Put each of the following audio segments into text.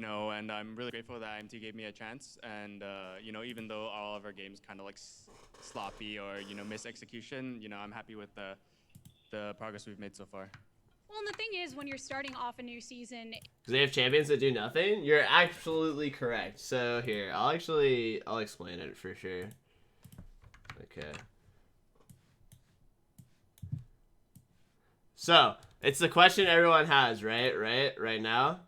know, and I'm really grateful that IMT gave me a chance. And you know, even though all of our games kind of like sloppy or miss execution, I'm happy with the progress we've made so far. Well, and the thing is, when you're starting off a new season, because they have champions that do nothing. You're absolutely correct. So here, I'll explain it for sure. Okay. So it's the question everyone has, right now.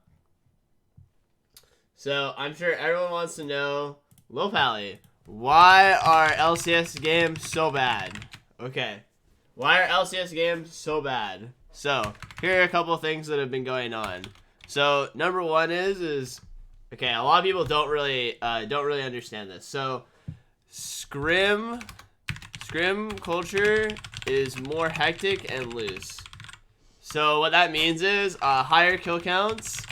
So I'm sure everyone wants to know, Lohpally, why are LCS games so bad? Okay. Why are LCS games so bad? So here are a couple things that have been going on. So number one is okay, a lot of people don't really understand this. So scrim culture is more hectic and loose. So what that means is higher kill counts,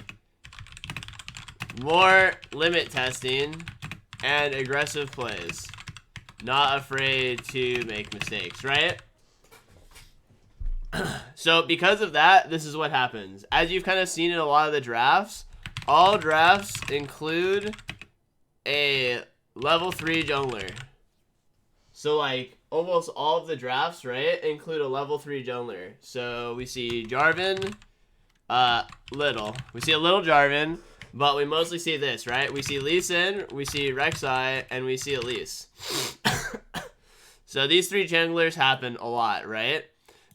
more limit testing, and aggressive plays. Not afraid to make mistakes, right? So because of that, this is what happens. As you've kind of seen in a lot of the drafts, all drafts include a level 3 jungler. So like almost all of the drafts, right, include a level 3 jungler. So we see Jarvan, little. We see a little Jarvan, but we mostly see this, right? We see Lee Sin, we see Rek'Sai, and we see Elise. So these 3 junglers happen a lot, right?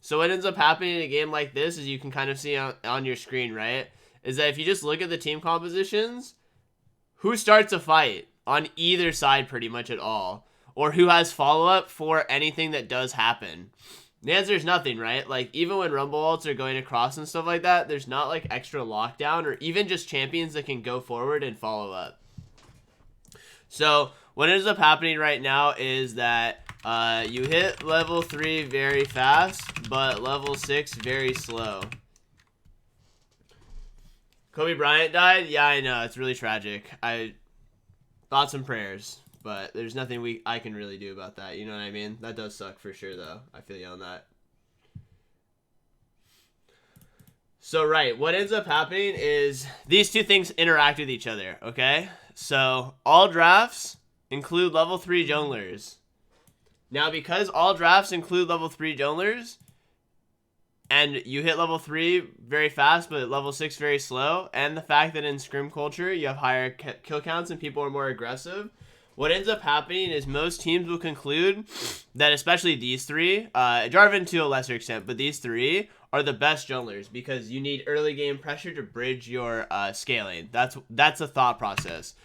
So what ends up happening in a game like this, as you can kind of see on your screen, right, is that if you just look at the team compositions, who starts a fight on either side pretty much at all? Or who has follow-up for anything that does happen? The answer is nothing, right? Like, even when Rumble ults are going across and stuff like that, there's not, like, extra lockdown or even just champions that can go forward and follow up. So what ends up happening right now is that you hit level 3 very fast, but level 6 very slow. Kobe Bryant died? Yeah, I know. It's really tragic. Thoughts and prayers. But there's nothing I can really do about that. You know what I mean? That does suck for sure, though. I feel you on that. So, right. What ends up happening is these two things interact with each other, okay? So, all drafts include level 3 junglers. Now, because all drafts include level 3 junglers, and you hit level 3 very fast, but level 6 very slow, and the fact that in scrim culture you have higher kill counts and people are more aggressive, what ends up happening is most teams will conclude that especially these 3, Jarvan to a lesser extent, but these 3 are the best junglers because you need early game pressure to bridge your scaling. That's a thought process.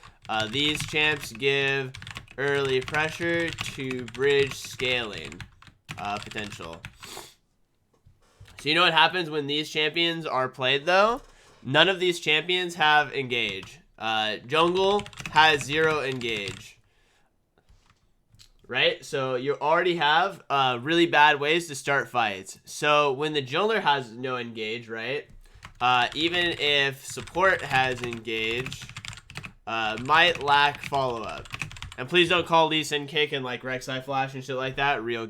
These champs give early pressure to bridge scaling potential. So you know what happens when these champions are played though? None of these champions have engage. Jungle has 0 engage. Right? So you already have really bad ways to start fights. So when the jungler has no engage, right? Even if support has engage, might lack follow-up. And please don't call Lee Sin kick and like Rek'Sai flash and shit like that real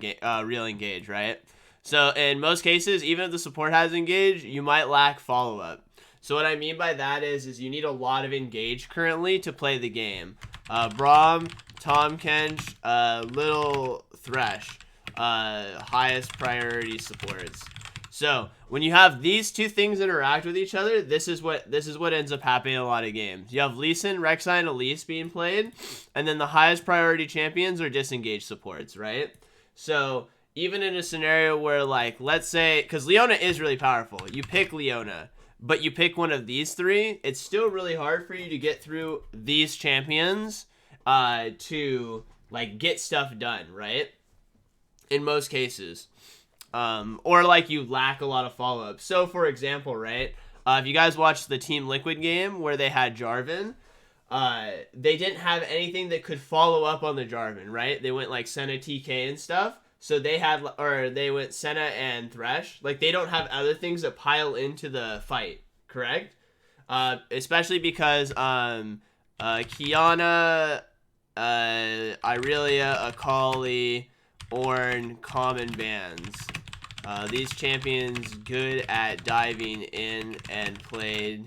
engage, right? So in most cases, even if the support has engage, you might lack follow-up. So what I mean by that is you need a lot of engage currently to play the game. Braum, Tom Kench, Little Thresh, highest priority supports. So when you have these two things interact with each other, this is what ends up happening in a lot of games. You have Lee Sin, Rek'Sai, and Elise being played, and then the highest priority champions are disengaged supports, right? So even in a scenario where, like, let's say, because Leona is really powerful, you pick Leona, but you pick one of these 3, it's still really hard for you to get through these champions to, like, get stuff done, right? In most cases. Or, like, you lack a lot of follow-up. So, for example, right, if you guys watched the Team Liquid game where they had Jarvan, they didn't have anything that could follow up on the Jarvan, right? They went, like, Senna TK and stuff. So they went Senna and Thresh. Like, they don't have other things that pile into the fight, correct? Especially because Kiana, Irelia, Akali, Ornn, common bans. These champions good at diving in and played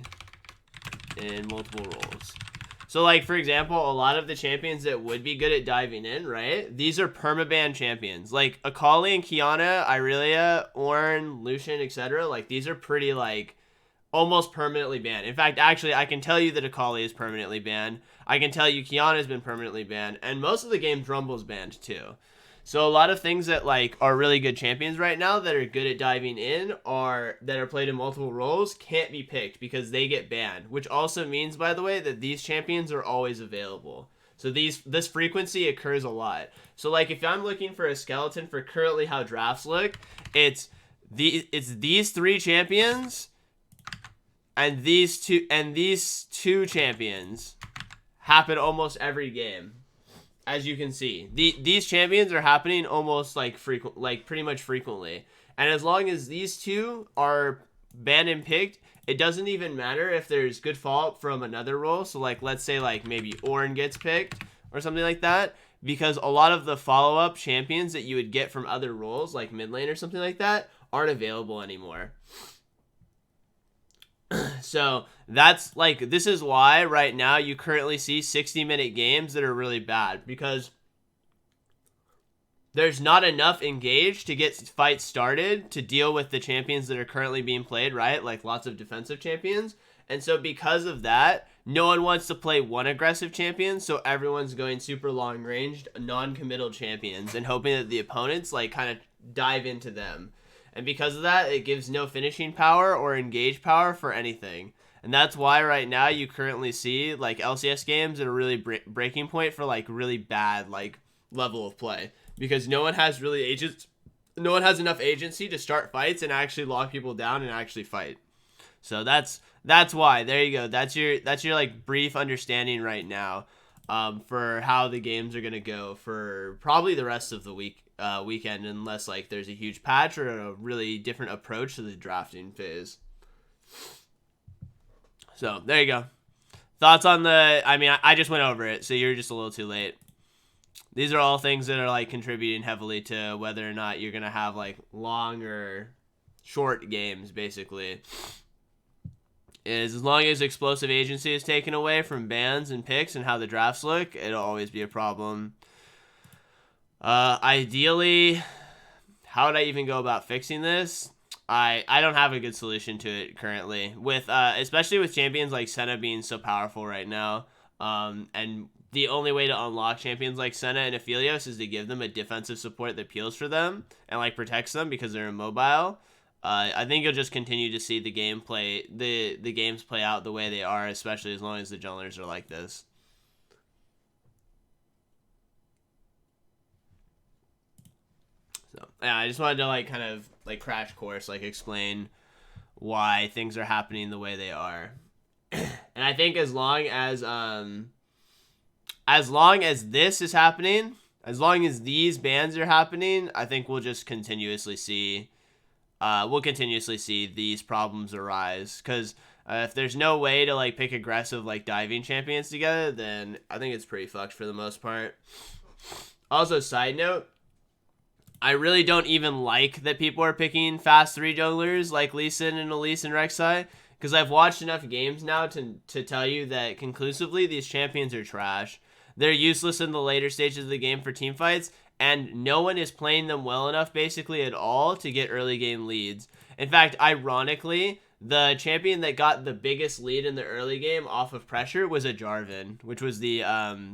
in multiple roles. So, like, for example, a lot of the champions that would be good at diving in, right? These are permaban champions. Like, Akali and Kiana, Irelia, Ornn, Lucian, etc. Like, these are pretty, like, almost permanently banned. In fact, actually, I can tell you that Akali is permanently banned. I can tell you Kiana has been permanently banned. And most of the game's Rumble's banned, too. So a lot of things that like are really good champions right now that are good at diving in or that are played in multiple roles can't be picked because they get banned, which also means, by the way, that these champions are always available. So this frequency occurs a lot. So like if I'm looking for a skeleton for currently how drafts look, it's these 3 champions and these two champions happen almost every game. As you can see, these champions are happening almost like pretty much frequently. And as long as these 2 are banned and picked, it doesn't even matter if there's good follow-up from another role. So like, let's say like maybe Ornn gets picked or something like that, because a lot of the follow-up champions that you would get from other roles, like mid lane or something like that, aren't available anymore. So that's like, this is why right now you currently see 60-minute games that are really bad, because there's not enough engaged to get fights started to deal with the champions that are currently being played, right? Like lots of defensive champions. And so because of that, no one wants to play one aggressive champion, so everyone's going super long-ranged, non-committal champions and hoping that the opponents like kind of dive into them. And because of that, it gives no finishing power or engage power for anything. And that's why right now you currently see like LCS games at a really breaking point for like really bad like level of play, because no one has enough agency to start fights and actually lock people down and actually fight. So that's why. There you go. That's your like brief understanding right now for how the games are gonna go for probably the rest of the weekend, unless like there's a huge patch or a really different approach to the drafting phase. So there you go. Thoughts on I just went over it, so you're just a little too late. These are all things that are like contributing heavily to whether or not you're gonna have like long or short games. Basically, is as long as explosive agency is taken away from bans and picks and how the drafts look, it'll always be a problem. Ideally, how would I even go about fixing this? I don't have a good solution to it currently, with especially with champions like Senna being so powerful right now. And the only way to unlock champions like Senna and Aphelios is to give them a defensive support that peels for them and like protects them because they're immobile. I think you'll just continue to see the games play out the way they are, especially as long as the junglers are like this. So yeah, I just wanted to like kind of like crash course, like explain why things are happening the way they are. And I think as long as this is happening, as long as these bans are happening, I think we'll just continuously see these problems arise. Because if there's no way to like pick aggressive like diving champions together, then I think it's pretty fucked for the most part. Also, side note, I really don't even like that people are picking fast 3 junglers like Lee Sin and Elise and Rek'Sai, because I've watched enough games now to tell you that conclusively these champions are trash. They're useless in the later stages of the game for team fights, and no one is playing them well enough basically at all to get early game leads. In fact, ironically, the champion that got the biggest lead in the early game off of pressure was a Jarvan, which was the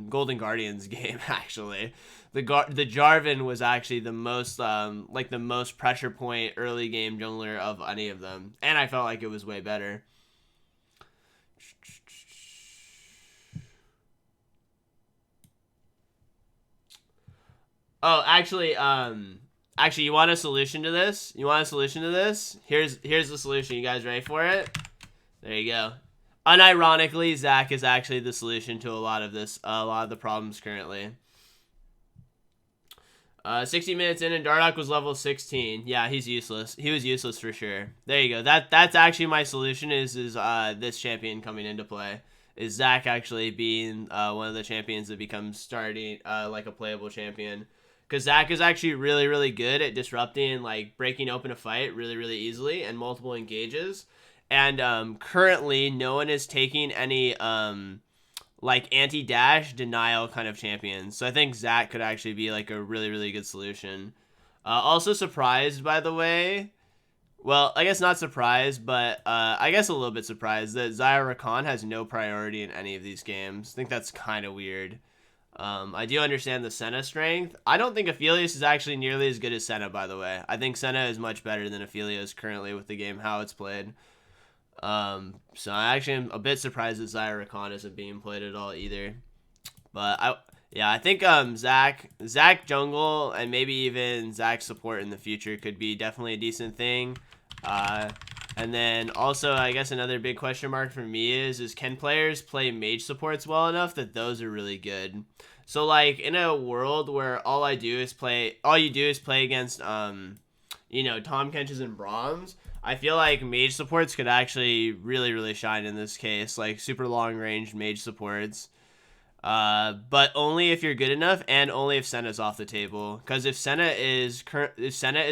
Golden Guardians game, actually. The Jarvan was actually the most the most pressure point early game jungler of any of them, and I felt like it was way better. Oh, actually, you want a solution to this? Here's the solution. You guys ready for it? There you go. Unironically, Zach is actually the solution to a lot of the problems currently. 60 minutes in and Dardoch was level 16. Yeah, he's useless. He was useless for sure. There you go. That's actually my solution is this champion coming into play. Is Zach actually being one of the champions that becomes starting like a playable champion. Because Zach is actually really, really good at disrupting, like breaking open a fight really, really easily and multiple engages. And currently, no one is taking any like anti-dash denial kind of champions. So I think Zach could actually be like a really, really good solution. Also surprised, by the way. Well, I guess not surprised, but I guess a little bit surprised that Zyra Rakan has no priority in any of these games. I think that's kind of weird. I do understand the Senna strength. I don't think Aphelios is actually nearly as good as Senna, by the way. I think Senna is much better than Aphelios currently with the game, how it's played. So I actually am a bit surprised that Zyra Rakan isn't being played at all either. But I think Zach jungle and maybe even Zach support in the future could be definitely a decent thing. And then also I guess another big question mark for me is can players play mage supports well enough that those are really good? So like in a world where all you do is play against Tom Kenches and Brahms, I feel like mage supports could actually really, really shine in this case, like super long range mage supports. But only if you're good enough, and only if Senna's off the table. Because if Senna is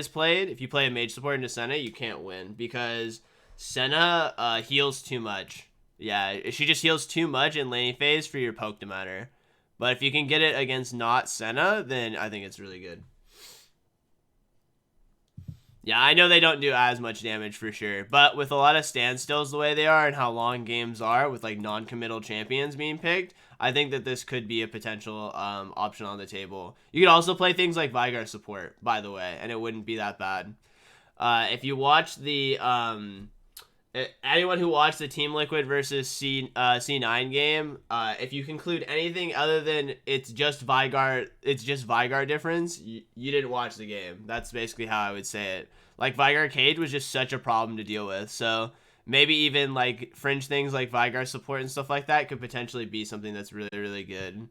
played, if you play a mage support into Senna, you can't win because Senna heals too much. Yeah, she just heals too much in laning phase for your poke to matter. But if you can get it against not Senna, then I think it's really good. Yeah, I know they don't do as much damage for sure, but with a lot of standstills the way they are and how long games are with like non-committal champions being picked, I think that this could be a potential option on the table. You could also play things like Veigar support, by the way, and it wouldn't be that bad. If you watch the anyone who watched the Team Liquid versus C9 game, if you conclude anything other than it's just Veigar difference, you didn't watch the game. That's basically how I would say it. Like Veigar Cage was just such a problem to deal with. So maybe even like fringe things like Veigar support and stuff like that could potentially be something that's really, really good.